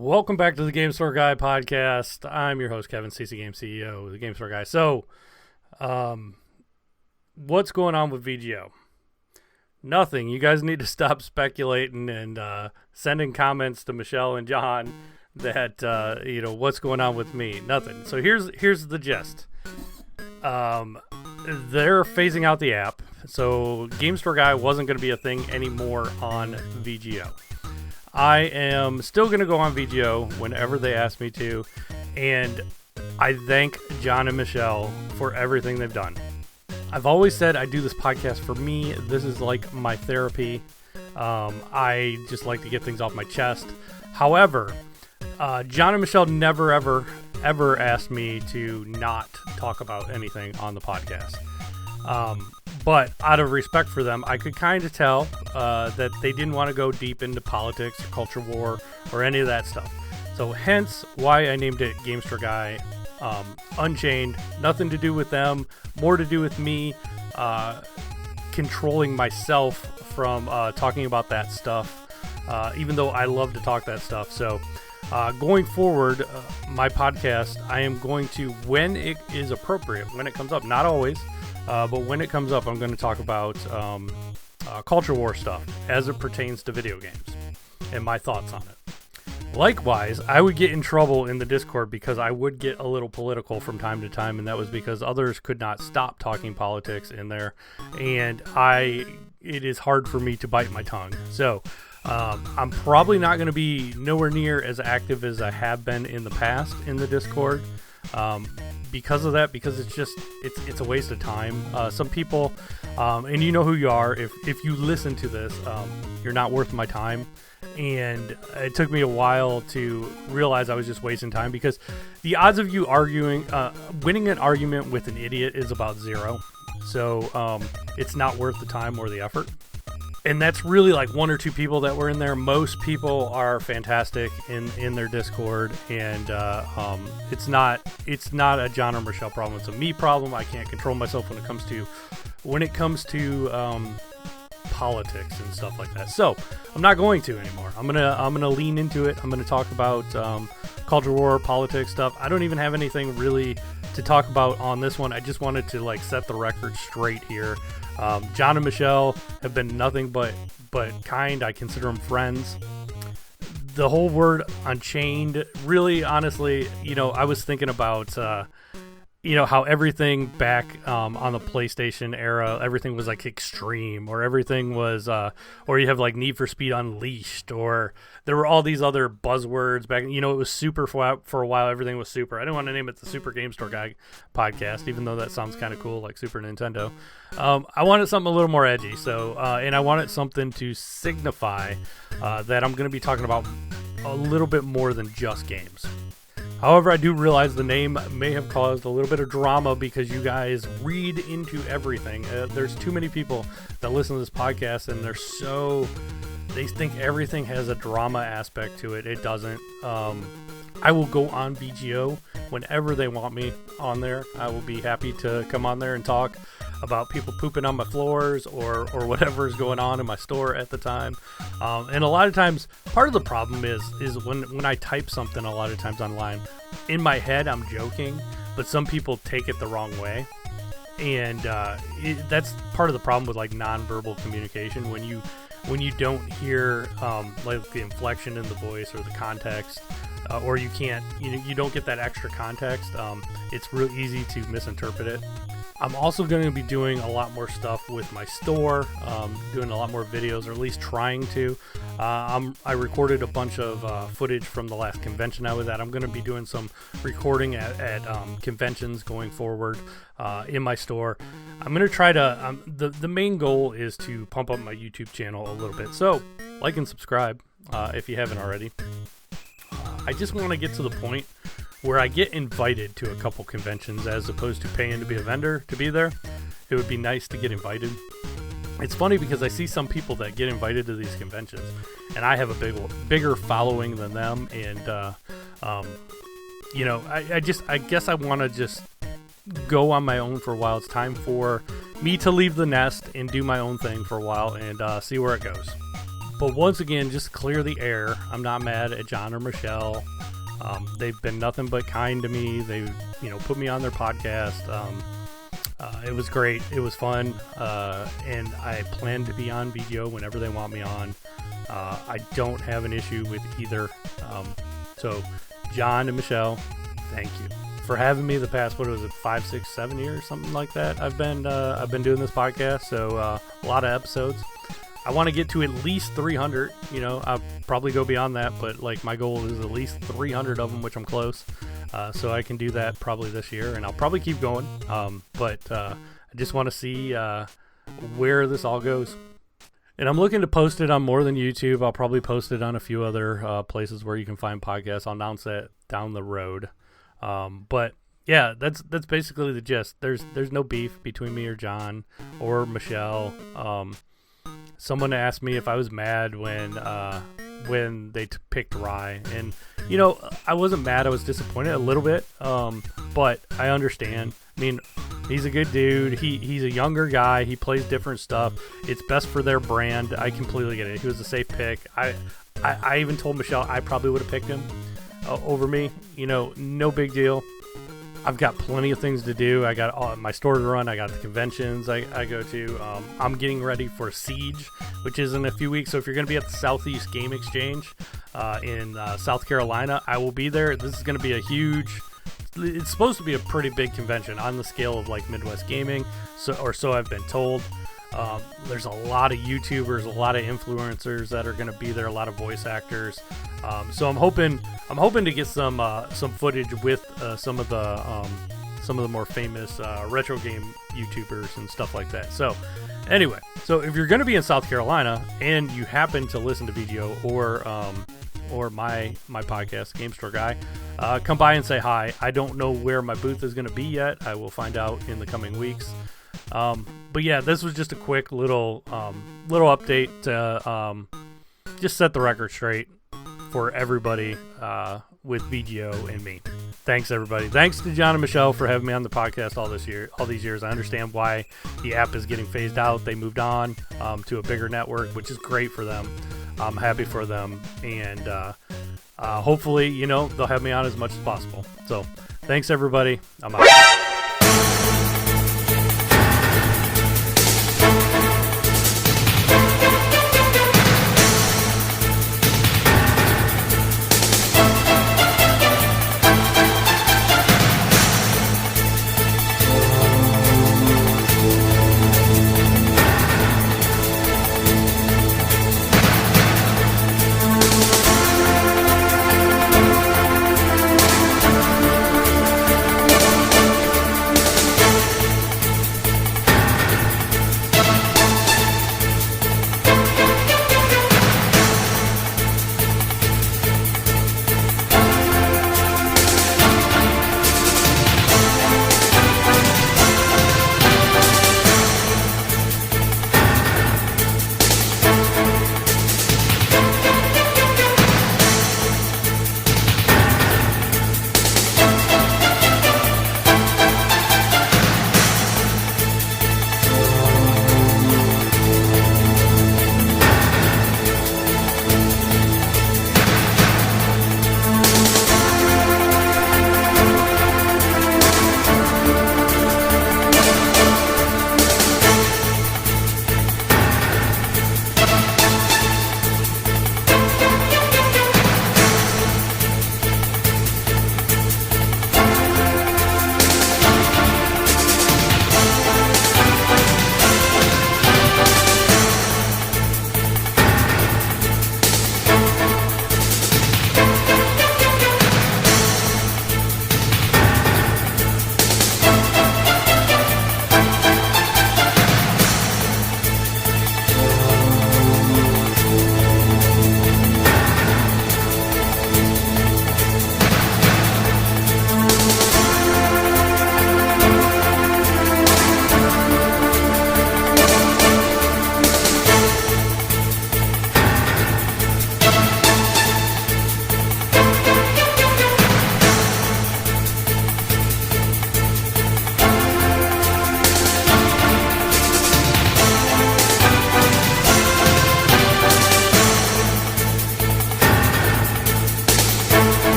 Welcome back to the Game Store Guy podcast. I'm your host, Kevin, CC Game CEO of the Game Store Guy. So, what's going on with VGO? Nothing. You guys need to stop speculating and sending comments to Michelle and John that, what's going on with me. Nothing. So here's the gist. They're phasing out the app. So Game Store Guy wasn't going to be a thing anymore on VGO. I am still going to go on VGO whenever they ask me to, and I thank John and Michelle for everything they've done. I've always said I do this podcast for me. This is like my therapy. I just like to get things off my chest. However, John and Michelle never, ever asked me to not talk about anything on the podcast. But out of respect for them, I could kind of tell that they didn't want to go deep into politics or culture war or any of that stuff. So hence why I named it Game Store Guy Unchained. Nothing to do with them, more to do with me controlling myself from talking about that stuff, even though I love to talk that stuff. So going forward, my podcast, I am going to, when it is appropriate, when it comes up, not always, but when it comes up, I'm going to talk about culture war stuff as it pertains to video games and my thoughts on it. Likewise, I would get in trouble in the Discord because I would get a little political from time to time, and that was because others could not stop talking politics in there, and it is hard for me to bite my tongue. So I'm probably not going to be nowhere near as active as I have been in the past in the Discord. Because of that, because it's a waste of time. Some people, and you know who you are, if you listen to this, you're not worth my time. And it took me a while to realize I was just wasting time, because the odds of you winning an argument with an idiot is about 0. So it's not worth the time or the effort. And that's really like 1 or 2 people that were in there. Most people are fantastic in their Discord, and it's not a John or Michelle problem. It's a me problem. I can't control myself when it comes to politics and stuff like that. So I'm not going to anymore. I'm gonna lean into it. I'm gonna talk about culture war, politics stuff. I don't even have anything really to talk about on this one. I just wanted to set the record straight here. John and Michelle have been nothing but kind. I consider them friends. The whole word Unchained, really, honestly, I was thinking about, how everything back on the PlayStation era, everything was like extreme, or everything was, or you have like Need for Speed Unleashed, or there were all these other buzzwords back. It was super for a while. Everything was super. I didn't want to name it the Super Game Store Guy podcast, even though that sounds kind of cool, like Super Nintendo. I wanted something a little more edgy. So, and I wanted something to signify that I'm going to be talking about a little bit more than just games. However, I do realize the name may have caused a little bit of drama because you guys read into everything. There's too many people that listen to this podcast, and they think everything has a drama aspect to it. It doesn't. I will go on VGO whenever they want me on there. I will be happy to come on there and talk about people pooping on my floors or whatever is going on in my store at the time. And a lot of times, part of the problem is when I type something a lot of times online, in my head I'm joking, but some people take it the wrong way. And that's part of the problem with nonverbal communication. When you don't hear the inflection in the voice or the context, or you don't get that extra context, it's real easy to misinterpret it. I'm also going to be doing a lot more stuff with my store, doing a lot more videos, or at least trying to. I recorded a bunch of footage from the last convention I was at. I'm going to be doing some recording at conventions going forward in my store. I'm going to try to, the main goal is to pump up my YouTube channel a little bit. So like and subscribe if you haven't already. I just want to get to the point where I get invited to a couple conventions as opposed to paying to be a vendor to be there. It would be nice to get invited. It's funny because I see some people that get invited to these conventions, and I have a bigger following than them. And, I guess I want to just go on my own for a while. It's time for me to leave the nest and do my own thing for a while and see where it goes. But once again, just to clear the air, I'm not mad at John or Michelle. They've been nothing but kind to me. They, put me on their podcast. It was great. It was fun. And I plan to be on video whenever they want me on. I don't have an issue with either. So John and Michelle, thank you for having me the past, 5, 6, 7 years, something like that. I've been doing this podcast. So a lot of episodes. I want to get to at least 300. I'll probably go beyond that, but like my goal is at least 300 of them, which I'm close. So I can do that probably this year, and I'll probably keep going. But I just want to see where this all goes. And I'm looking to post it on more than YouTube. I'll probably post it on a few other places where you can find podcasts. I'll announce that down the road. But yeah, that's basically the gist. There's no beef between me or John or Michelle. Someone asked me if I was mad when they picked Rye, and I wasn't mad. I was disappointed a little bit, but I understand. I mean, he's a good dude. He's a younger guy. He plays different stuff. It's best for their brand. I completely get it. He was a safe pick. I even told Michelle I probably would have picked him over me. No big deal. I've got plenty of things to do. I got my store to run. I got the conventions I go to. I'm getting ready for Siege, which is in a few weeks. So if you're going to be at the Southeast Game Exchange in South Carolina, I will be there. This is going to be it's supposed to be a pretty big convention on the scale of like Midwest Gaming, so I've been told. There's a lot of YouTubers, a lot of influencers that are going to be there, a lot of voice actors. So I'm hoping to get some footage with some of the more famous retro game YouTubers and stuff like that. So anyway, if you're going to be in South Carolina and you happen to listen to VGO or my podcast, Game Store Guy, come by and say hi. I don't know where my booth is going to be yet. I will find out in the coming weeks. But yeah, this was just a quick little update to just set the record straight for everybody with VGO and me. Thanks everybody. Thanks to John and Michelle for having me on the podcast all these years. I understand why the app is getting phased out. They moved on to a bigger network, which is great for them. I'm happy for them, and hopefully they'll have me on as much as possible. So thanks everybody. I'm out.